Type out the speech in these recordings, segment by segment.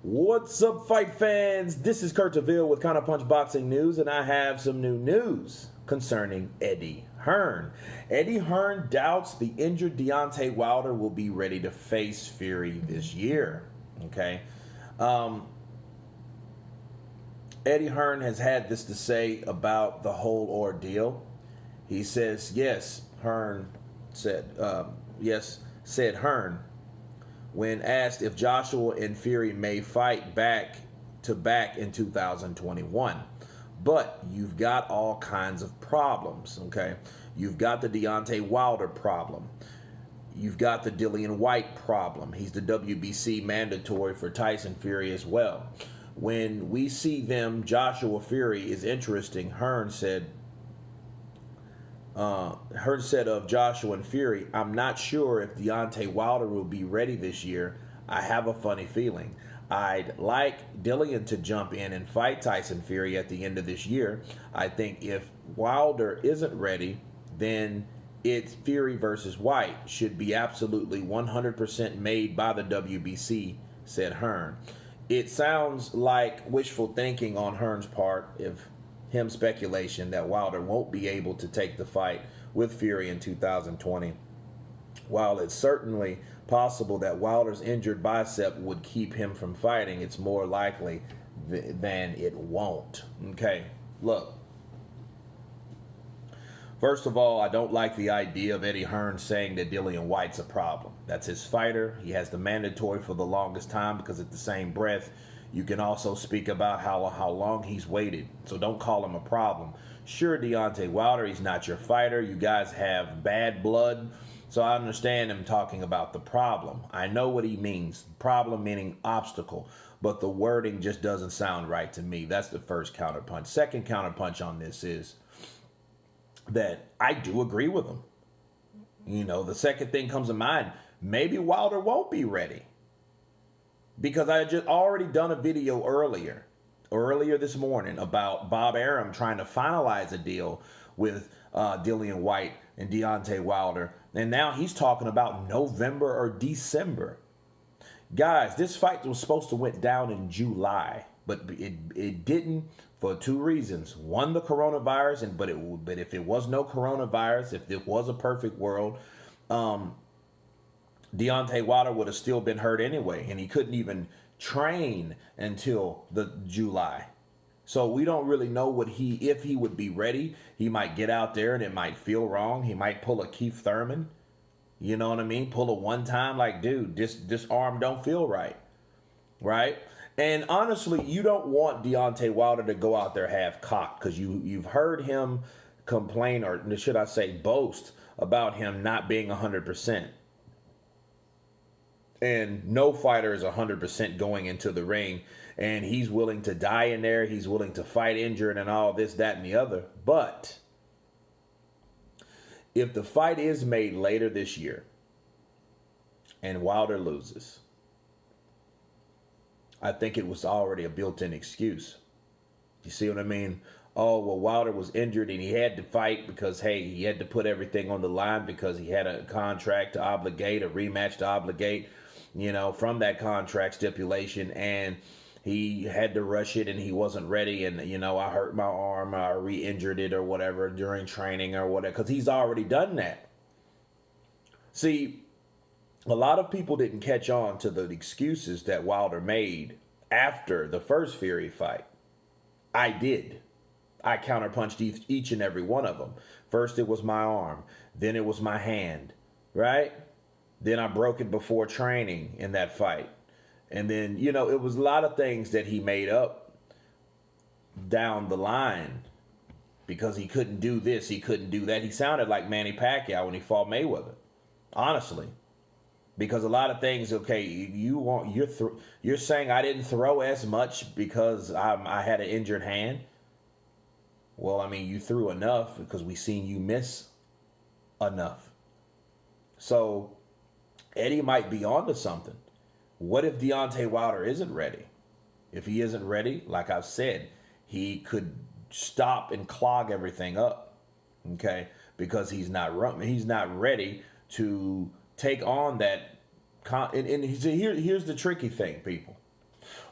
What's up, fight fans? This is Kurt DeVille with Counterpunch Boxing News, and I have some new news concerning Eddie Hearn. Eddie Hearn doubts the injured Deontay Wilder will be ready to face Fury this year. Okay. Eddie Hearn has had this to say about the whole ordeal. He says, Hearn said Hearn, when asked if Joshua and Fury may fight back to back in 2021. But you've got all kinds of problems, okay? You've got the Deontay Wilder problem. You've got the Dillian Whyte problem. He's the WBC mandatory for Tyson Fury as well. When we see them, Joshua Fury is interesting. Hearn said of Joshua and Fury, I'm not sure if Deontay Wilder will be ready this year. I have a funny feeling. I'd like Dillian to jump in and fight Tyson Fury at the end of this year. I think if Wilder isn't ready, then it's Fury versus Whyte. Should be absolutely 100% made by the WBC, said Hearn. It sounds like wishful thinking on Hearn's part, if him speculation that Wilder won't be able to take the fight with Fury in 2020. While it's certainly possible that Wilder's injured bicep would keep him from fighting, it's more likely than it won't. Okay, look. First of all, I don't like the idea of Eddie Hearn saying that Dillian Whyte's a problem. That's his fighter. He has the mandatory for the longest time because at the same breath, you can also speak about how long he's waited. So don't call him a problem. Sure, Deontay Wilder, he's not your fighter. You guys have bad blood. So I understand him talking about the problem. I know what he means. Problem meaning obstacle. But the wording just doesn't sound right to me. That's the first counterpunch. Second counterpunch on this is that I do agree with him. You know, the second thing comes to mind. Maybe Wilder won't be ready. Because I had just already done a video earlier this morning about Bob Arum trying to finalize a deal with Dillian Whyte and Deontay Wilder. And now he's talking about November or December. Guys, this fight was supposed to went down in July, but it didn't for two reasons. One, the coronavirus, but if it was no coronavirus, if it was a perfect world, Deontay Wilder would have still been hurt anyway, and he couldn't even train until the July. So we don't really know if he would be ready. He might get out there and it might feel wrong. He might pull a Keith Thurman. You know what I mean? Pull a one time like, dude, this arm don't feel right. Right? And honestly, you don't want Deontay Wilder to go out there half-cocked because you've heard him complain, or should I say boast, about him not being 100%. And no fighter is 100% going into the ring. And he's willing to die in there. He's willing to fight injured and all this, that, and the other. But if the fight is made later this year and Wilder loses, I think it was already a built-in excuse. You see what I mean? Oh, well, Wilder was injured and he had to fight because, hey, he had to put everything on the line because he had a contract to obligate, a rematch to obligate, you know, from that contract stipulation, and he had to rush it and he wasn't ready, and, you know, I hurt my arm, I re-injured it or whatever during training or whatever, because he's already done that. See, a lot of people didn't catch on to the excuses that Wilder made after the first Fury fight. I did. I counterpunched each and every one of them. First it was my arm, then it was my hand, right? Then I broke it before training in that fight. And then, you know, it was a lot of things that he made up down the line because he couldn't do this, he couldn't do that. He sounded like Manny Pacquiao when he fought Mayweather, honestly. Because a lot of things, okay, you're saying I didn't throw as much because I had an injured hand. Well, I mean, you threw enough because we seen you miss enough. So Eddie might be onto something. What if Deontay Wilder isn't ready? If he isn't ready, like I've said, he could stop and clog everything up, okay? Because he's not ready to take on that. And here's the tricky thing, people.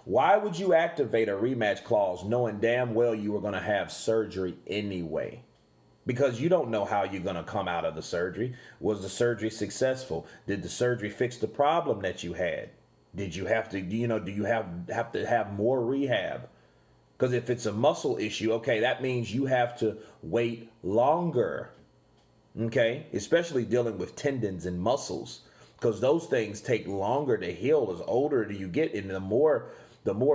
Why would you activate a rematch clause knowing damn well you were going to have surgery anyway? Because you don't know how you're going to come out of the surgery. Was the surgery successful? Did the surgery fix the problem that you had? Did you have to, do you have to have more rehab? Because if it's a muscle issue, okay, that means you have to wait longer. Okay, especially dealing with tendons and muscles, because those things take longer to heal as older you get, and the more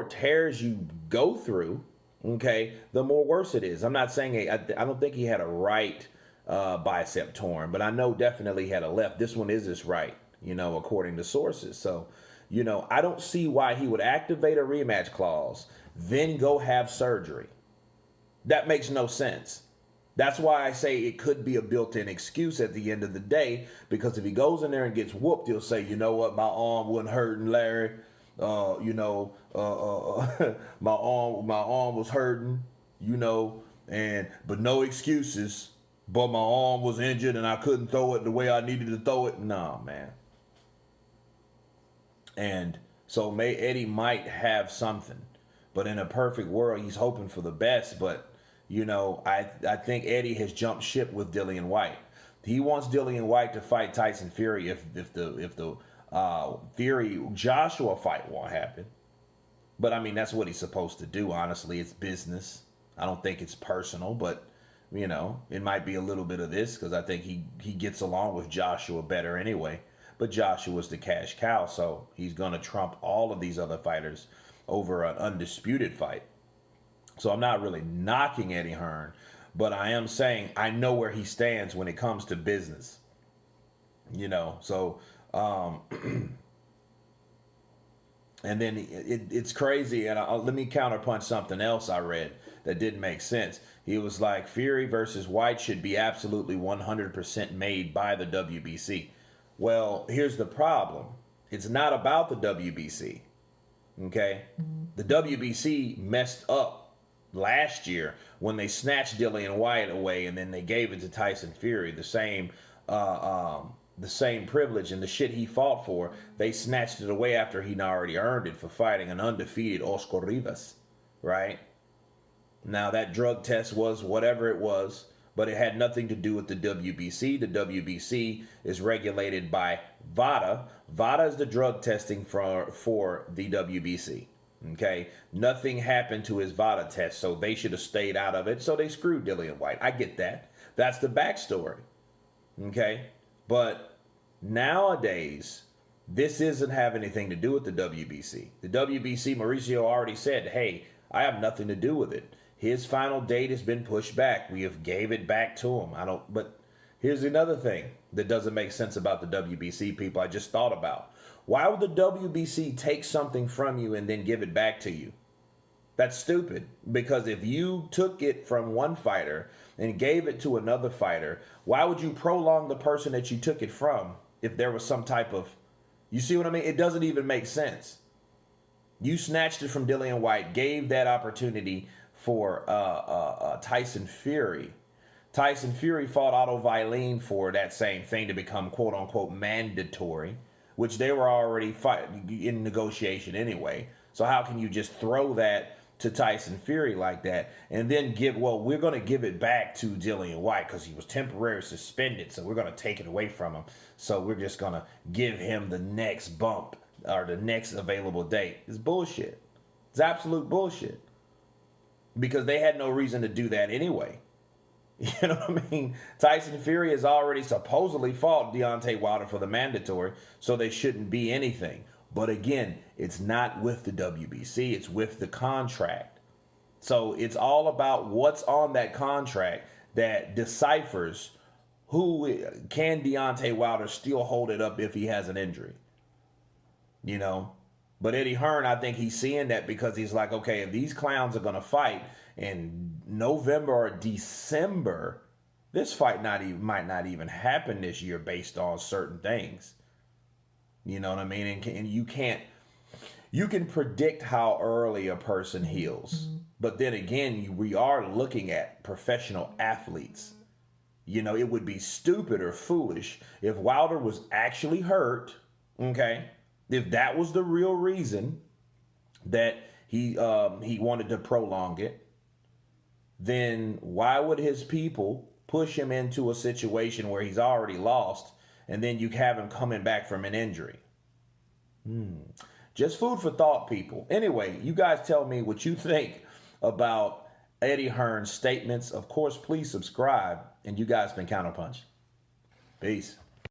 tears you go through, okay, the more worse it is. I'm not saying I don't think he had a right bicep torn, but I know definitely he had a left. This one is his right, according to sources. So, I don't see why he would activate a rematch clause, then go have surgery. That makes no sense. That's why I say it could be a built-in excuse at the end of the day, because if he goes in there and gets whooped, he'll say, you know what, my arm wasn't hurting, Larry. My arm was hurting, but no excuses. But my arm was injured and I couldn't throw it the way I needed to throw it. Nah, man. And so Eddie might have something, but in a perfect world, he's hoping for the best. But I think Eddie has jumped ship with Dillian White. He wants Dillian White to fight Tyson Fury if the Fury Joshua fight won't happen. But I mean, that's what he's supposed to do. Honestly, it's business. I don't think it's personal, but it might be a little bit of this, because I think he gets along with Joshua better anyway. But Joshua's the cash cow, so he's gonna trump all of these other fighters over an undisputed fight. So I'm not really knocking Eddie Hearn, but I am saying I know where he stands when it comes to business. So and then it's crazy. And let me counterpunch something else I read that didn't make sense. He was like, Fury versus White should be absolutely 100% made by the WBC. Well, here's the problem. It's not about the WBC. Okay? The WBC messed up last year when they snatched Dillian White away and then they gave it to Tyson Fury, the same privilege and the shit he fought for. They snatched it away after he'd already earned it for fighting an undefeated Oscar Rivas, right? Now that drug test was whatever it was, but it had nothing to do with the WBC. The WBC is regulated by VADA. VADA is the drug testing for the WBC. Okay, nothing happened to his VADA test, so they should have stayed out of it. So they screwed Dillian White. I get that. That's the backstory. Okay, but nowadays, this doesn't have anything to do with the WBC. The WBC, Mauricio already said, hey, I have nothing to do with it. His final date has been pushed back. We have gave it back to him. But here's another thing that doesn't make sense about the WBC, people. I just thought about. Why would the WBC take something from you and then give it back to you? That's stupid. Because if you took it from one fighter and gave it to another fighter, why would you prolong the person that you took it from if there was some type of... You see what I mean? It doesn't even make sense. You snatched it from Dillian White, gave that opportunity for Tyson Fury. Tyson Fury fought Otto Vailene for that same thing to become quote-unquote mandatory, which they were already in negotiation anyway. So how can you just throw that to Tyson Fury like that and then we're going to give it back to Dillian White because he was temporarily suspended, so we're going to take it away from him. So we're just going to give him the next bump or the next available date. It's bullshit. It's absolute bullshit. Because they had no reason to do that anyway. You know what I mean? Tyson Fury has already supposedly fought Deontay Wilder for the mandatory, so they shouldn't be anything. But again, it's not with the WBC, it's with the contract. So it's all about what's on that contract that deciphers who can Deontay Wilder still hold it up if he has an injury. But Eddie Hearn, I think he's seeing that because he's like, okay, if these clowns are going to fight in November or December, this fight might not even happen this year based on certain things. You know what I mean? And you can predict how early a person heals. But then again, we are looking at professional athletes. It would be stupid or foolish if Wilder was actually hurt, okay? If that was the real reason, that he wanted to prolong it, then why would his people push him into a situation where he's already lost, and then you have him coming back from an injury? Just food for thought, people. Anyway, you guys tell me what you think about Eddie Hearn's statements. Of course, please subscribe, and you guys been Counterpunch. Peace.